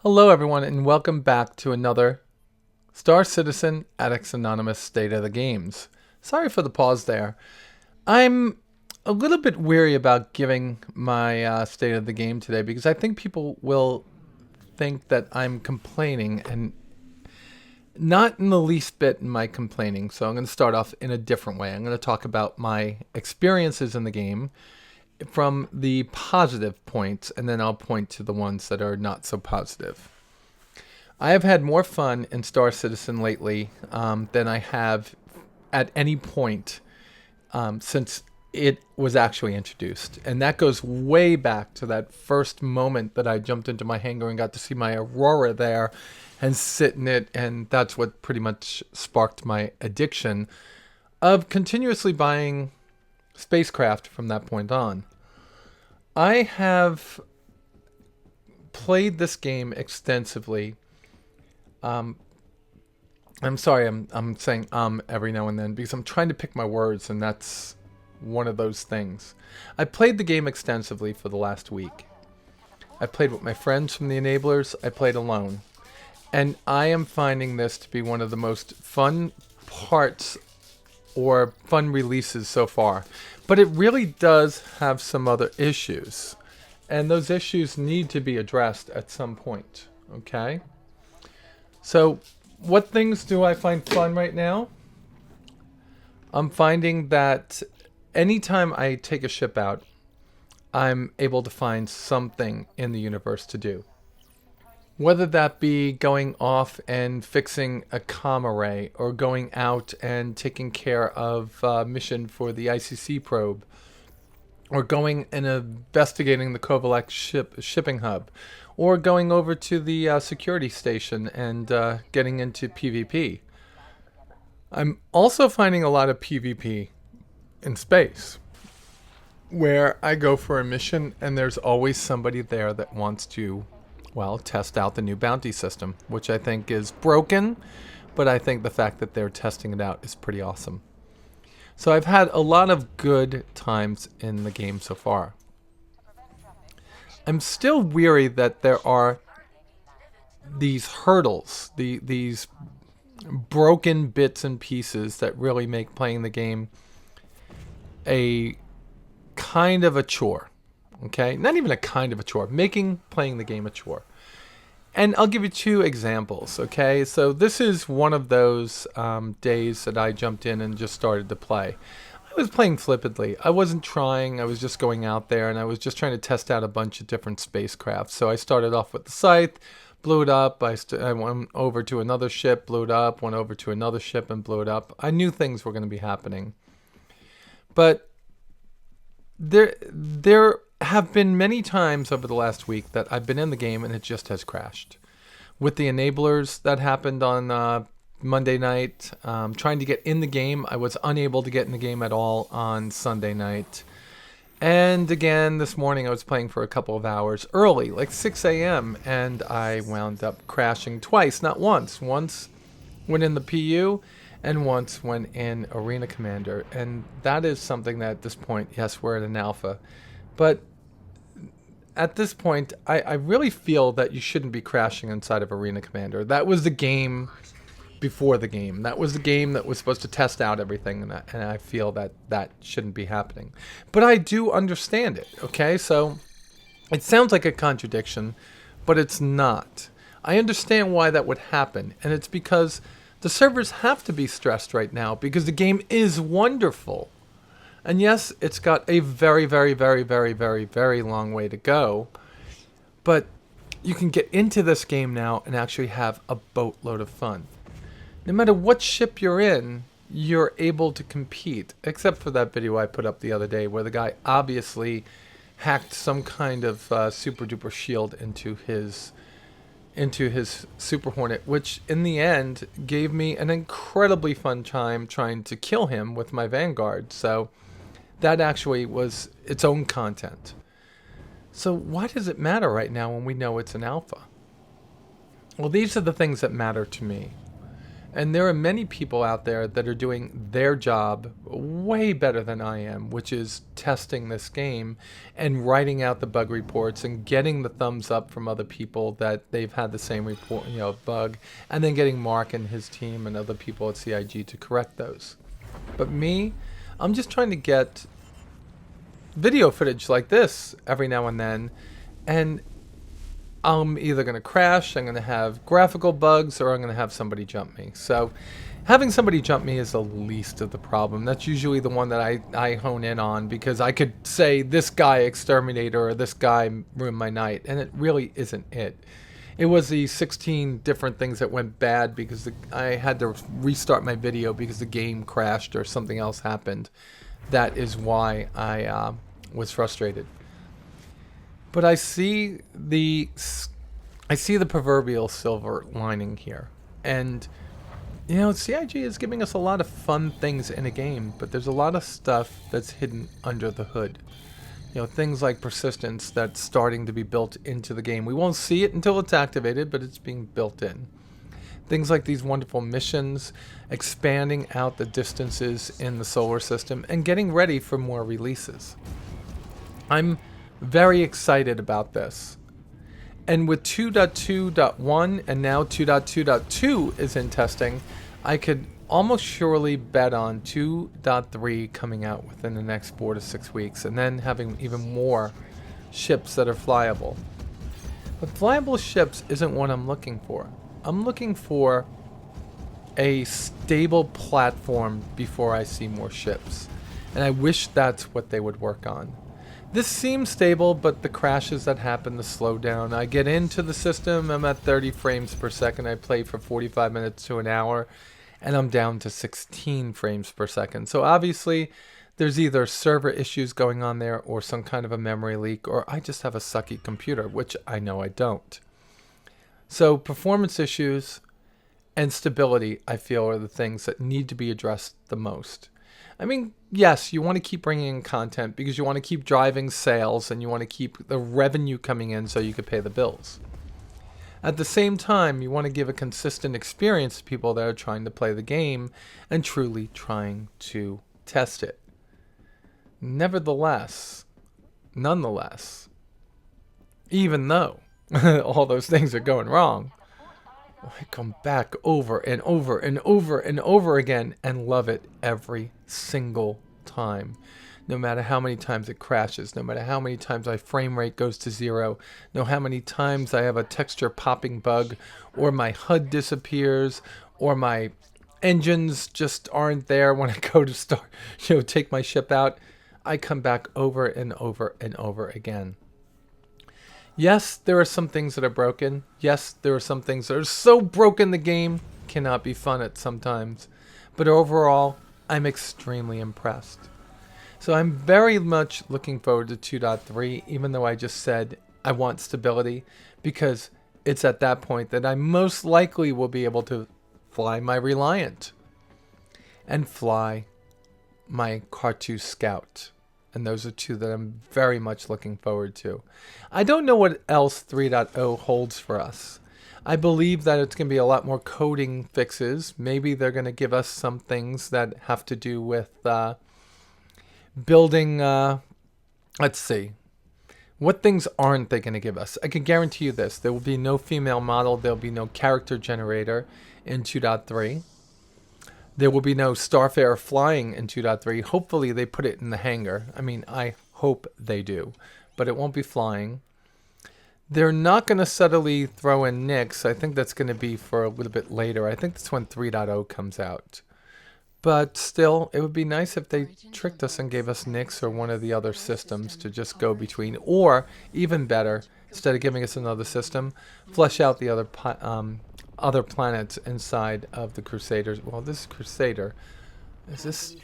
Hello, everyone, and welcome back to another Star Citizen Addicts Anonymous State of the Games. Sorry for the pause there. I'm a little bit weary about giving my State of the Game today because I think people will think that I'm complaining, and not in the least bit in my complaining. So I'm going to start off in a different way. I'm going to talk about my experiences in the game from the positive points, and then I'll point to the ones that are not so positive. I have had more fun in Star Citizen lately than I have at any point since it was actually introduced. And that goes way back to that first moment that I jumped into my hangar and got to see my Aurora there and sit in it. And that's what pretty much sparked my addiction of continuously buying spacecraft from that point on. I have played this game extensively. I'm sorry, I'm saying every now and then because I'm trying to pick my words, and that's one of those things. I played the game extensively for the last week. I played with my friends from the Enablers. I played alone. And I am finding this to be one of the most fun parts or fun releases so far. But it really does have some other issues. And those issues need to be addressed at some point. Okay? So, what things do I find fun right now? I'm finding that anytime I take a ship out, I'm able to find something in the universe to do. Whether that be going off and fixing a comm array, or going out and taking care of a mission for the ICC probe, or going and investigating the Kovalek shipping hub, or going over to the security station and getting into PvP. I'm also finding a lot of PvP in space, where I go for a mission and there's always somebody there that wants to, well, test out the new bounty system, which I think is broken, but I think the fact that they're testing it out is pretty awesome. So I've had a lot of good times in the game so far. I'm still weary that there are these hurdles, these broken bits and pieces that really make playing the game a kind of a chore. Okay? Not even a kind of a chore, making playing the game a chore. And I'll give you two examples, okay? So this is one of those days that I jumped in and just started to play. I was playing flippantly. I wasn't trying. I was just going out there, and I was just trying to test out a bunch of different spacecraft. So I started off with the Scythe, blew it up. I went over to another ship, blew it up, went over to another ship and blew it up. I knew things were going to be happening. But there have been many times over the last week that I've been in the game and it just has crashed. With the Enablers, that happened on Monday night. Trying to get in the game, I was unable to get in the game at all on Sunday night. And again, this morning I was playing for a couple of hours early, like 6 a.m., and I wound up crashing twice, not once. Once when in the PU, and once when in Arena Commander. And that is something that at this point, yes, we're in an alpha, but at this point, I really feel that you shouldn't be crashing inside of Arena Commander. That was the game before the game. That was the game that was supposed to test out everything, and I feel that that shouldn't be happening. But I do understand it, okay? So it sounds like a contradiction, but it's not. I understand why that would happen, and it's because the servers have to be stressed right now because the game is wonderful. And yes, it's got a very, very, very, very, very, very long way to go. But you can get into this game now and actually have a boatload of fun. No matter what ship you're in, you're able to compete. Except for that video I put up the other day where the guy obviously hacked some kind of super duper shield into his Super Hornet, which in the end gave me an incredibly fun time trying to kill him with my Vanguard. So that actually was its own content. So why does it matter right now when we know it's an alpha? Well, these are the things that matter to me. And there are many people out there that are doing their job way better than I am, which is testing this game and writing out the bug reports and getting the thumbs up from other people that they've had the same report, bug, and then getting Mark and his team and other people at CIG to correct those. But me, I'm just trying to get video footage like this every now and then, and I'm either going to crash, I'm going to have graphical bugs, or I'm going to have somebody jump me. So having somebody jump me is the least of the problem. That's usually the one that I hone in on, because I could say this guy exterminator or this guy ruined my night, and it really isn't it. It was the 16 different things that went bad because I had to restart my video because the game crashed or something else happened. That is why I was frustrated. But I see the proverbial silver lining here. And, CIG is giving us a lot of fun things in a game, but there's a lot of stuff that's hidden under the hood. Things like persistence that's starting to be built into the game. We won't see it until it's activated, but it's being built in. Things like these wonderful missions, expanding out the distances in the solar system, and getting ready for more releases. I'm very excited about this. And with 2.2.1 and now 2.2.2 is in testing, I could almost surely bet on 2.3 coming out within the next 4 to 6 weeks, and then having even more ships that are flyable. But flyable ships isn't what I'm looking for. I'm looking for a stable platform before I see more ships. And I wish that's what they would work on. This seems stable, but the crashes that happen, the slowdown. I get into the system, I'm at 30 frames per second. I play for 45 minutes to an hour, and I'm down to 16 frames per second. So obviously, there's either server issues going on there or some kind of a memory leak, or I just have a sucky computer, which I know I don't. So performance issues and stability, I feel, are the things that need to be addressed the most. I mean, yes, you want to keep bringing in content because you want to keep driving sales and you want to keep the revenue coming in so you can pay the bills. At the same time, you want to give a consistent experience to people that are trying to play the game and truly trying to test it. Nonetheless, even though all those things are going wrong, I come back over and over and over and over again and love it every single time. No matter how many times it crashes, no matter how many times my frame rate goes to 0, no how many times I have a texture popping bug, or my HUD disappears, or my engines just aren't there when I go to start, take my ship out, I come back over and over and over again. Yes, there are some things that are broken. Yes, there are some things that are so broken the game cannot be fun at sometimes. But overall, I'm extremely impressed. So I'm very much looking forward to 2.3, even though I just said I want stability, because it's at that point that I most likely will be able to fly my Reliant and fly my Cartouche Scout. And those are two that I'm very much looking forward to. I don't know what else 3.0 holds for us. I believe that it's going to be a lot more coding fixes. Maybe they're going to give us some things that have to do with building. Let's see. What things aren't they going to give us? I can guarantee you this. There will be no female model. There will be no character generator in 2.3. There will be no Starfare flying in 2.3. Hopefully they put it in the hangar. I mean, I hope they do. But it won't be flying. They're not going to subtly throw in Nyx. I think that's going to be for a little bit later. I think that's when 3.0 comes out. But still, it would be nice if they tricked us and gave us Nyx or one of the other systems to just go between. Or, even better, instead of giving us another system, flesh out the other planets inside of the Crusaders. Well, this is Crusader. Is this...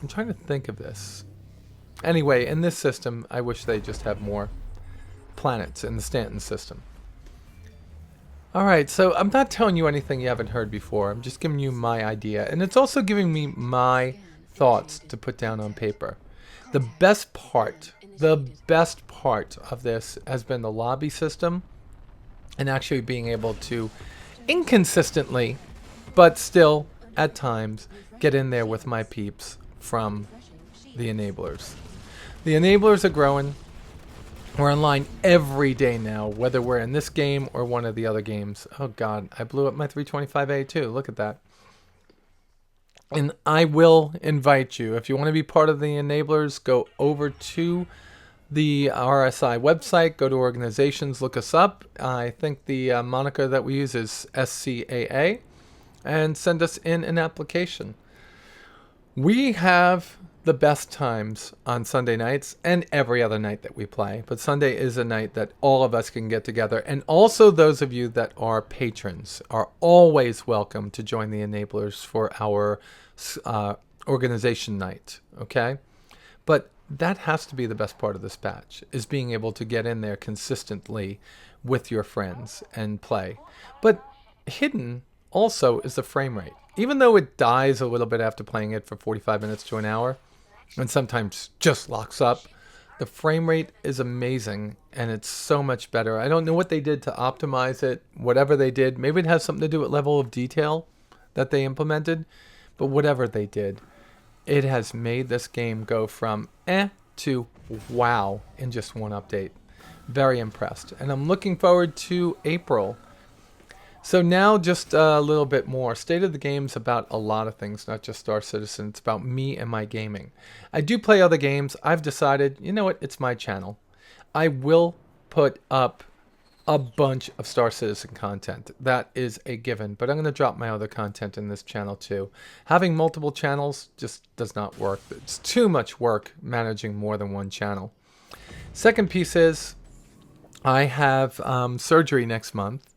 I'm trying to think of this. Anyway, in this system, I wish they just have more planets in the Stanton system. Alright, so I'm not telling you anything you haven't heard before. I'm just giving you my idea. And it's also giving me my thoughts to put down on paper. The best part of this has been the lobby system. And actually being able to inconsistently but still, at times, get in there with my peeps from the enablers. The enablers are growing. We're online every day now, whether we're in this game or one of the other games. Oh God, I blew up my 325A too. Look at that. And I will invite you, if you want to be part of the enablers, go over to the RSI website, go to organizations, look us up. I think the moniker that we use is SCAA, and send us in an application. We have the best times on Sunday nights and every other night that we play. But Sunday is a night that all of us can get together. And also those of you that are patrons are always welcome to join the enablers for our organization night. Okay? But that has to be the best part of this patch, is being able to get in there consistently with your friends and play. But hidden also is the frame rate. Even though it dies a little bit after playing it for 45 minutes to an hour, and sometimes just locks up, the frame rate is amazing, and it's so much better. I don't know what they did to optimize it. Whatever they did, maybe it has something to do with level of detail that they implemented, but whatever they did, it has made this game go from to wow in just one update. Very impressed, and I'm looking forward to April. So now just a little bit more. State of the Game's about a lot of things, not just Star Citizen. It's about me and my gaming. I do play other games. I've decided, you know what, it's my channel. I will put up a bunch of Star Citizen content. That is a given. But I'm going to drop my other content in this channel too. Having multiple channels just does not work. It's too much work managing more than one channel. Second piece is I have surgery next month.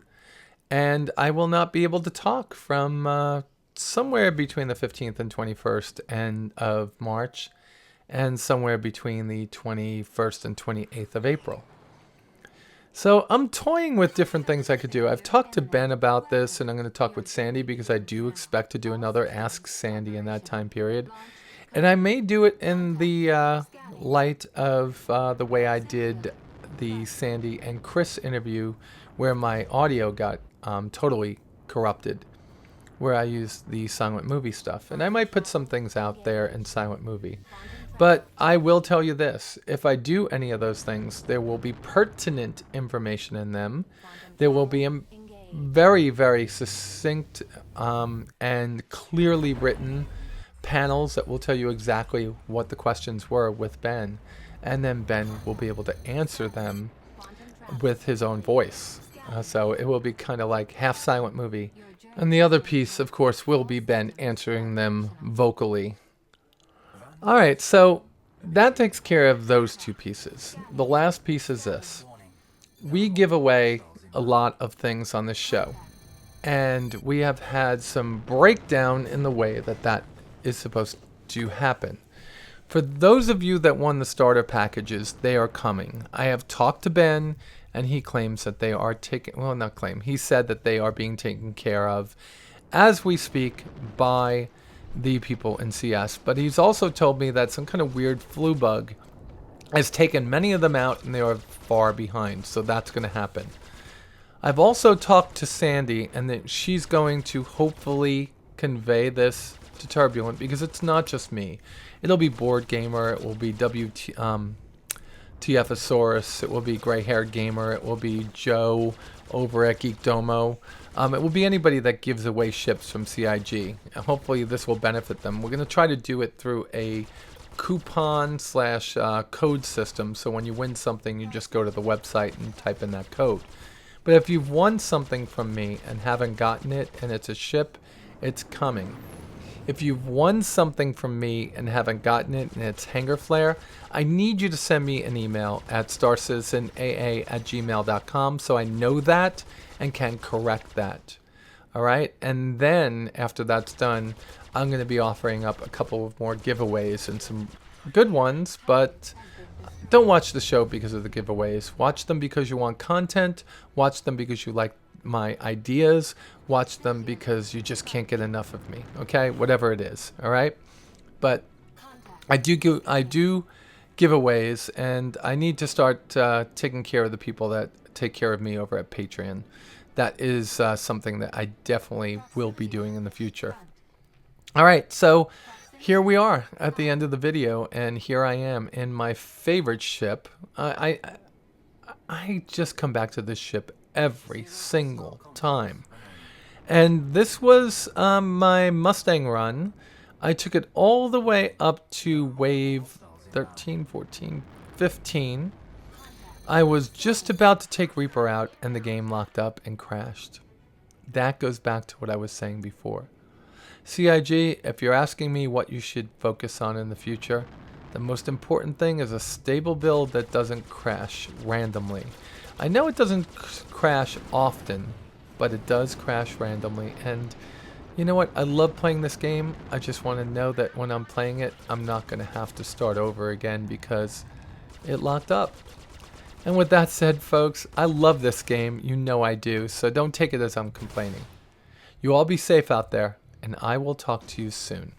And I will not be able to talk from somewhere between the 15th and 21st of March, and somewhere between the 21st and 28th of April. So I'm toying with different things I could do. I've talked to Ben about this, and I'm going to talk with Sandy because I do expect to do another Ask Sandy in that time period. And I may do it in the light of the way I did the Sandy and Chris interview, where my audio got totally corrupted, where I used the silent movie stuff. And I might put some things out there in silent movie. But I will tell you this, if I do any of those things, there will be pertinent information in them. There will be very, very succinct and clearly written panels that will tell you exactly what the questions were with Ben. And then Ben will be able to answer them with his own voice. So it will be kind of like half silent movie. And the other piece, of course, will be Ben answering them vocally. All right, so that takes care of those two pieces. The last piece is this. We give away a lot of things on this show. And we have had some breakdown in the way that that is supposed to happen. For those of you that won the starter packages, they are coming. I have talked to Ben, and he claims that they are he said that they are being taken care of as we speak by the people in CS. But he's also told me that some kind of weird flu bug has taken many of them out, and they are far behind. So that's going to happen. I've also talked to Sandy, and that she's going to hopefully convey this to Turbulent, because it's not just me. It'll be Board Gamer, it will be TFosaurus, it will be Gray Haired Gamer, it will be Joe over at Geekdomo. It will be anybody that gives away ships from CIG. And hopefully this will benefit them. We're going to try to do it through a coupon / code system, so when you win something, you just go to the website and type in that code. But if you've won something from me and haven't gotten it, and it's a ship, it's coming. If you've won something from me and haven't gotten it and it's Hanger Flare, I need you to send me an email at starcitizenaa@gmail.com so I know that and can correct that. All right? And then after that's done, I'm going to be offering up a couple of more giveaways and some good ones, but don't watch the show because of the giveaways. Watch them because you want content. Watch them because you like my ideas. Watch them because you just can't get enough of me. Okay, whatever it is. All right, but I do giveaways, and I need to start taking care of the people that take care of me over at Patreon. that is something that I definitely will be doing in the future. All right, so here we are at the end of the video, and here I am in my favorite ship. I just come back to this ship every single time. And this was my Mustang run. I took it all the way up to wave 13, 14, 15. I was just about to take Reaper out and the game locked up and crashed. That goes back to what I was saying before. CIG, if you're asking me what you should focus on in the future, the most important thing is a stable build that doesn't crash randomly. I know it doesn't crash often, but it does crash randomly, and you know what? I love playing this game. I just want to know that when I'm playing it, I'm not going to have to start over again because it locked up. And with that said, folks, I love this game. You know I do, so don't take it as I'm complaining. You all be safe out there, and I will talk to you soon.